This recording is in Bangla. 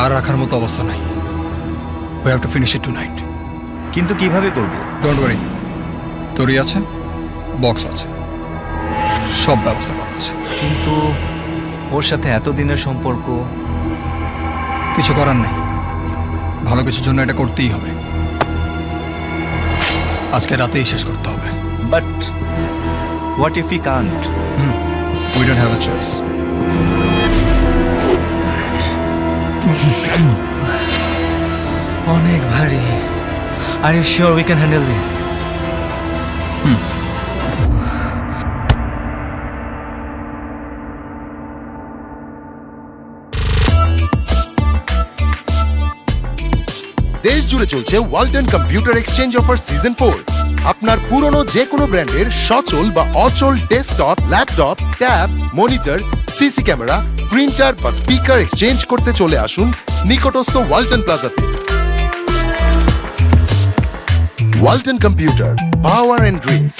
আর রাখার মতো অবস্থা নাই। We have to finish it tonight. কিন্তু কিভাবে করব? ডোন্ট ওয়ারি, তৈরি আছে, বক্স আছে, সব ব্যবস্থা করা আছে। কিন্তু ওর সাথে এতদিনের সম্পর্ক। কিছু করার নেই, ভালো কিছুর জন্য এটা করতেই হবে। আজকে রাতেই শেষ করতে হবে। But what if I can't? We don't have a choice. অনেক ভারী। Are you sure we can handle this? দেশ জুড়ে চলছে Walton computer exchange offer season 4। আপনার পুরনো যে কোনো ব্র্যান্ডের সচল বা অচল desktop, laptop, tab, monitor, CC camera, printer বা স্পিকার এক্সচেঞ্জ করতে চলে আসুন নিকটস্থ ওয়ালটন প্লাজাতে। Walton computer, power and dreams.